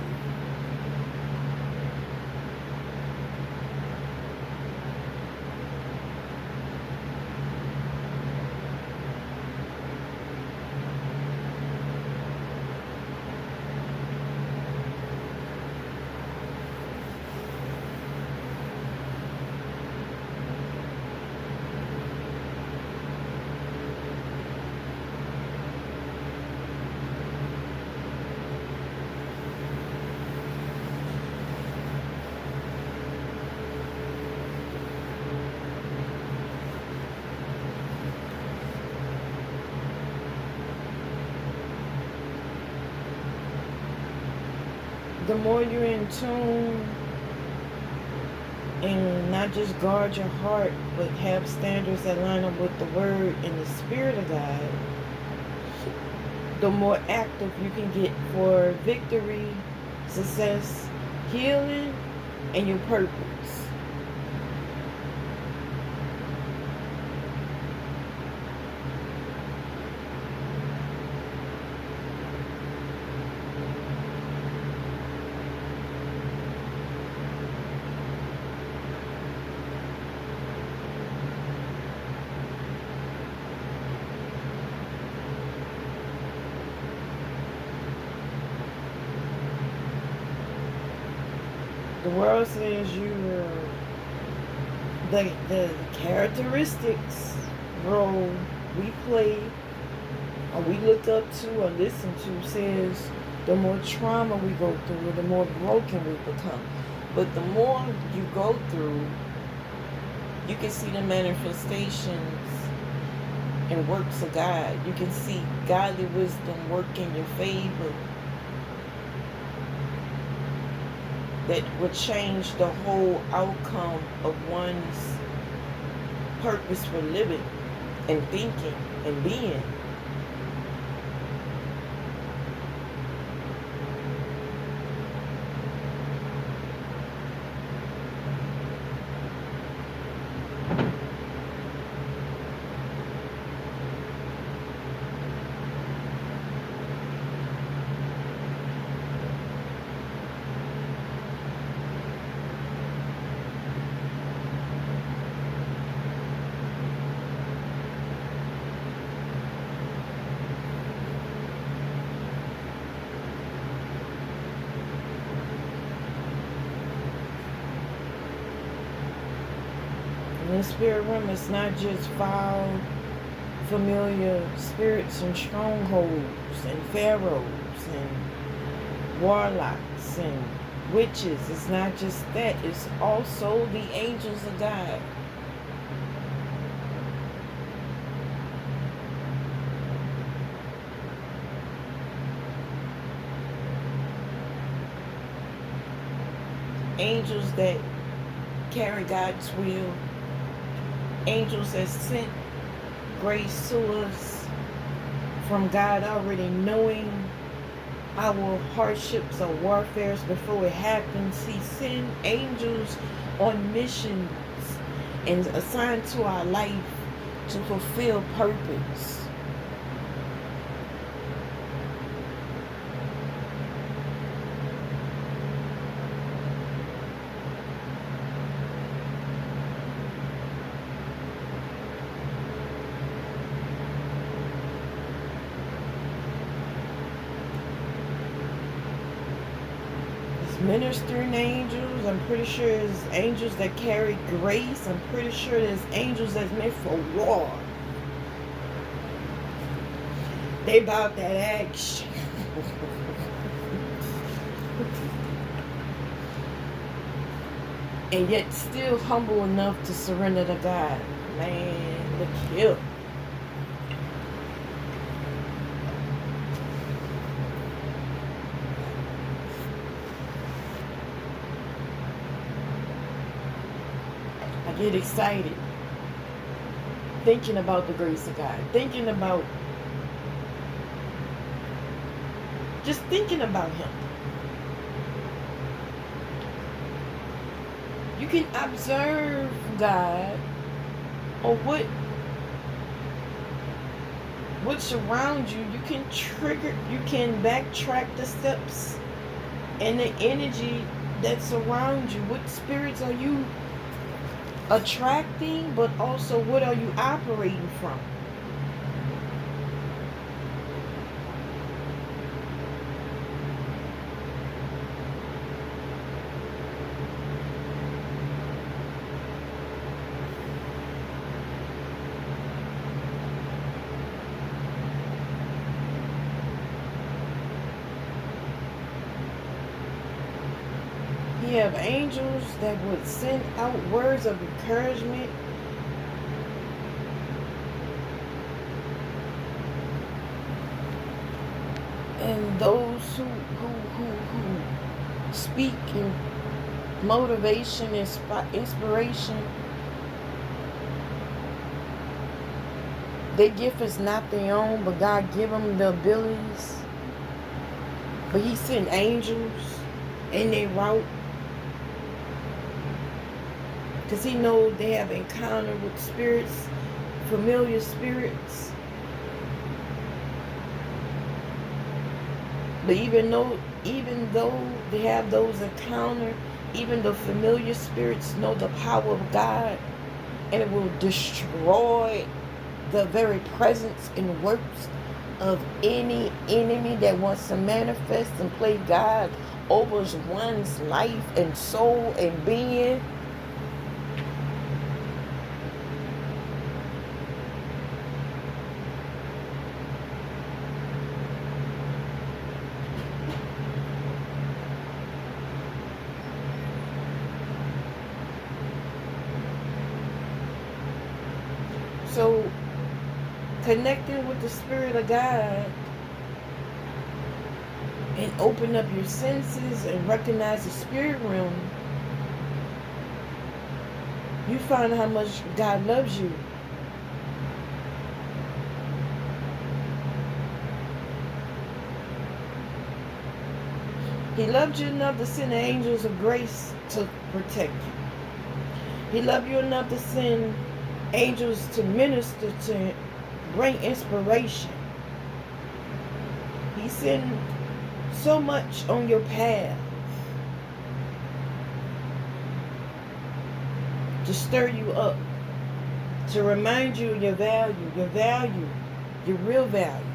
the more you're in tune and not just guard your heart, but have standards that line up with the Word and the Spirit of God, the more active you can get for victory, success, healing, and your purpose. The world says the characteristics role we play or we look up to or listen to says the more trauma we go through, the more broken we become. But the more you go through, you can see the manifestations and works of God. You can see godly wisdom work in your favor that would change the whole outcome of one's purpose for living and thinking and being. In the spirit realm, it's not just foul, familiar spirits and strongholds and pharaohs and warlocks and witches. It's not just that. It's also the angels of God. Angels that carry God's will. Angels that sent grace to us from God, already knowing our hardships or warfares before it happens. He sent angels on missions and assigned to our life to fulfill purpose. Ministering angels, I'm pretty sure there's angels that carry grace. I'm pretty sure there's angels that's meant for war. They about that action. And yet still humble enough to surrender to God. Man, look here. Get excited thinking about the grace of God, thinking about Him. You can observe God or what's around you. You can backtrack the steps and the energy that's around you. What spirits are you attracting, but also what are you operating from? You have angels that would send out words of encouragement. And those who speaking motivation, inspiration. Their gift is not their own, but God give them the abilities. But He sent angels in their route because He knows they have encounter with spirits, familiar spirits. But even though they have those encounters, even the familiar spirits know the power of God, and it will destroy the very presence and works of any enemy that wants to manifest and play God over one's life and soul and being. So connecting with the Spirit of God and open up your senses and recognize the spirit realm, you find how much God loves you. He loved you enough to send angels of grace to protect you. He loved you enough to send angels to minister, to bring inspiration. He sent so much on your path to stir you up, to remind you of your value, your real value.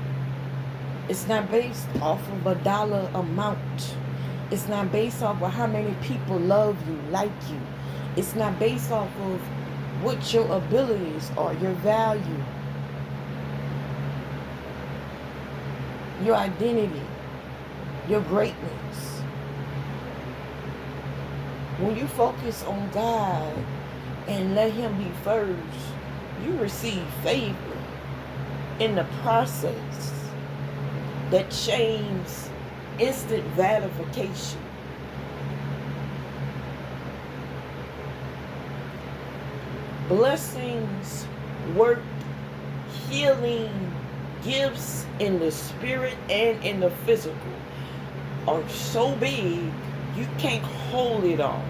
It's not based off of a dollar amount. It's not based off of how many people love you, like you. It's not based off of what your abilities are, your value, your identity, your greatness. When you focus on God and let Him be first, you receive favor in the process that changes instant gratification. Blessings, work, healing, gifts in the spirit and in the physical are so big you can't hold it all.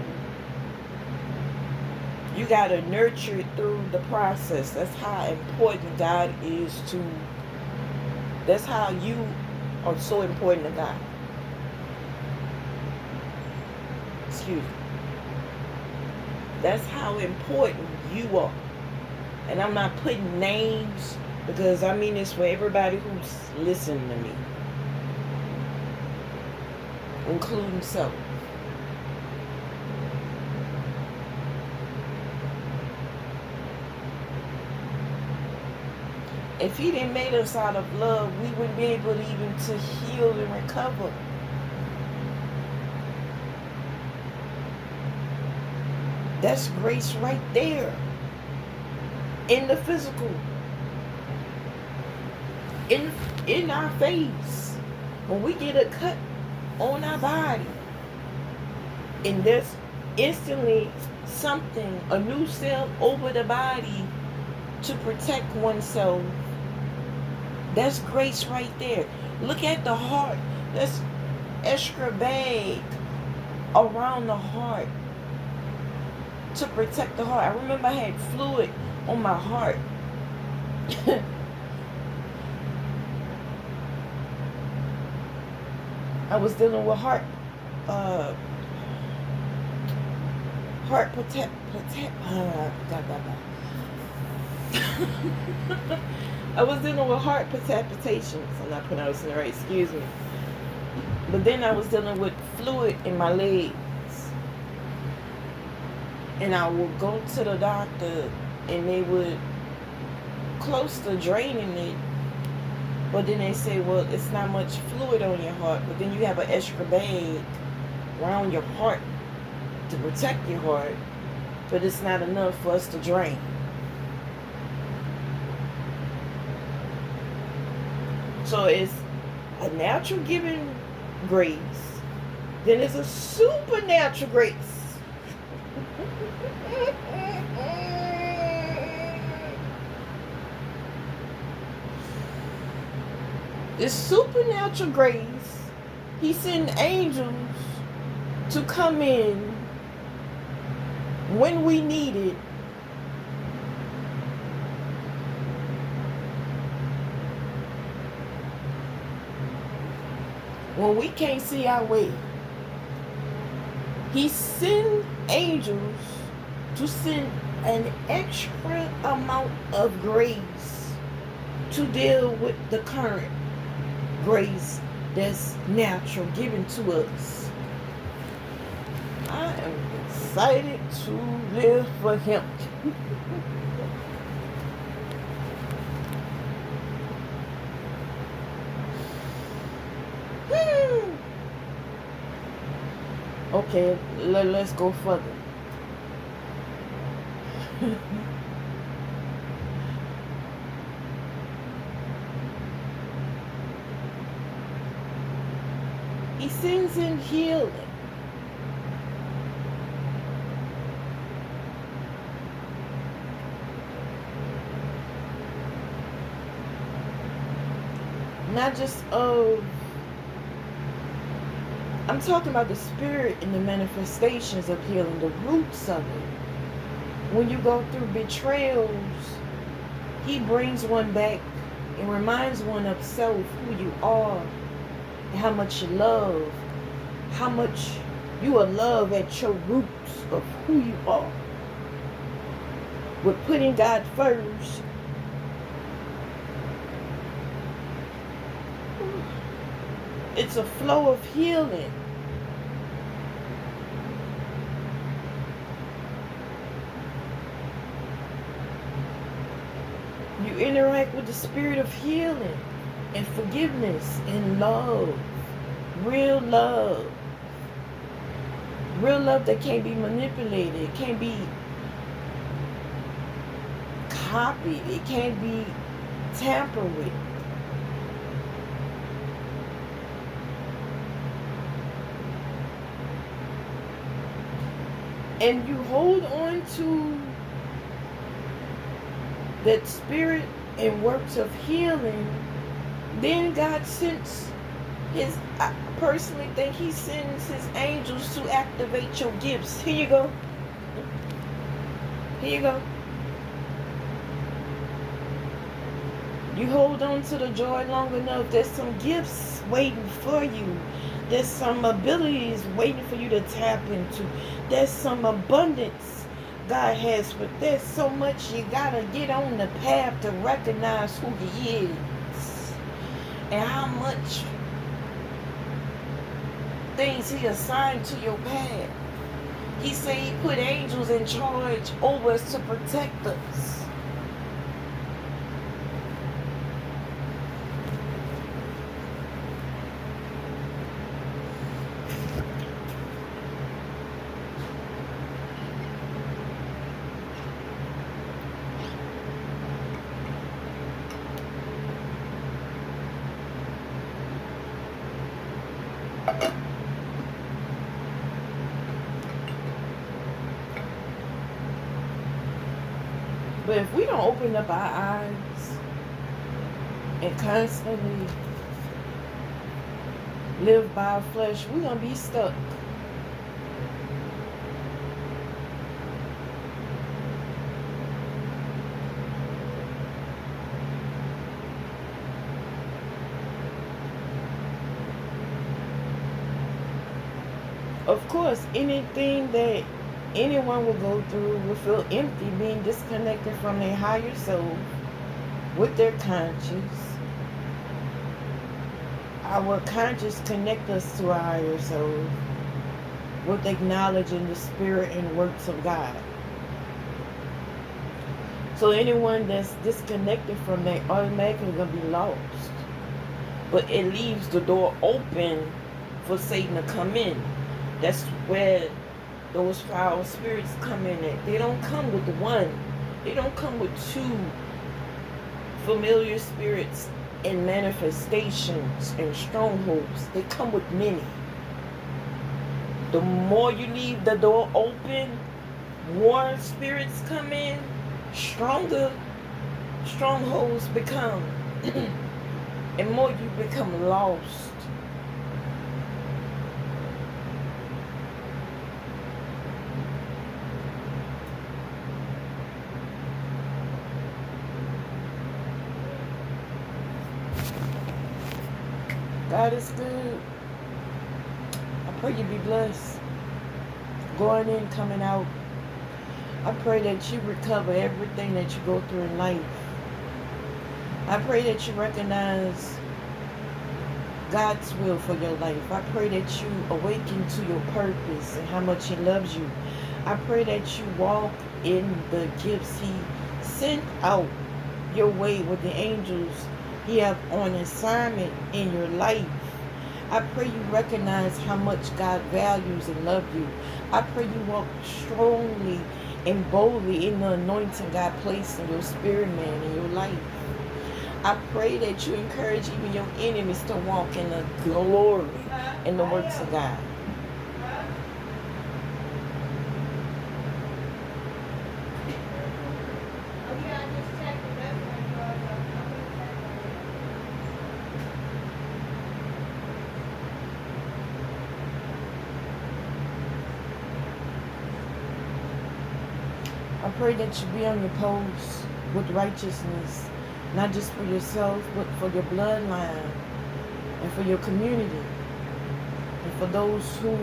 You got to nurture it through the process. That's how important God is to. That's how you are so important to God. Excuse me. That's how important you are. And I'm not putting names, because I mean this for everybody who's listening to me, including self. If He didn't make us out of love, we wouldn't be able to even to heal and recover. That's grace right there. In the physical. In our face. When we get a cut on our body, and there's instantly something, a new cell over the body to protect oneself. That's grace right there. Look at the heart. There's extra bag around the heart to protect the heart. I remember I had fluid on my heart. I was dealing with heart I was dealing with heart palpitations. I'm not pronouncing it right, excuse me. But then I was dealing with fluid in my legs. And I would go to the doctor and they would close to draining it. But then they say, well, it's not much fluid on your heart. But then you have an extra bag around your heart to protect your heart. But it's not enough for us to drain. So it's a natural given grace Then there's a supernatural grace. This supernatural grace, he sent angels to come in when we need it. When we can't see our way, he sent angels to send an extra amount of grace to deal with the current grace that's natural given to us. I am excited to live for him. Okay, let's go further. He sends in healing. Not just of, I'm talking about the spirit and the manifestations of healing, the roots of it. When you go through betrayals, he brings one back and reminds one of self, who you are, and how much you love, how much you are loved at your roots of who you are. With putting God first. It's a flow of healing. You interact with the spirit of healing and forgiveness and love. Real love. Real love that can't be manipulated. It can't be copied. It can't be tampered with. And you hold on to that spirit and works of healing, then God sends his, I personally think he sends his angels to activate your gifts. Here you go. Here you go. You hold on to the joy long enough, there's some gifts waiting for you. There's some abilities waiting for you to tap into. There's some abundance God has, but there's so much you gotta get on the path to recognize who he is and how much things he assigned to your path. He said he put angels in charge over us to protect us. But if we don't open up our eyes and constantly live by our flesh, we're going to be stuck. Of course, anything that anyone will go through will feel empty, being disconnected from their higher self with their conscience. Our conscience connects us to our higher self with acknowledging the spirit and works of God. So anyone that's disconnected from that automatically going to be lost. But it leaves the door open for Satan to come in. That's where those foul spirits come in at. They don't come with one. They don't come with two familiar spirits and manifestations and strongholds. They come with many. The more you leave the door open, more spirits come in, stronger strongholds become, and more you become lost. God is good. I pray you be blessed. Going in, coming out. I pray that you recover everything that you go through in life. I pray that you recognize God's will for your life. I pray that you awaken to your purpose and how much He loves you. I pray that you walk in the gifts He sent out your way with the angels He have on assignment in your life. I pray you recognize how much God values and loves you. I pray you walk strongly and boldly in the anointing God placed in your spirit, man, in your life. I pray that you encourage even your enemies to walk in the glory and the works of God. I pray that you be on your post with righteousness, not just for yourself, but for your bloodline and for your community and for those who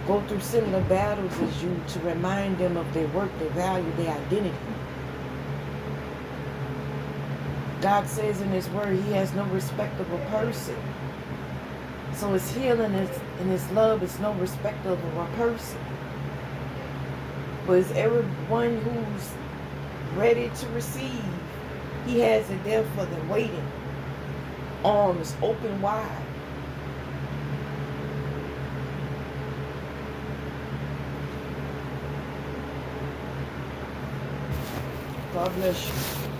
go through similar battles as you, to remind them of their worth, their value, their identity. God says in His word He has no respect of a person. So His healing and His love is no respect of a person. But it's everyone who's ready to receive. He has it there for them, waiting. Arms open wide. God bless you.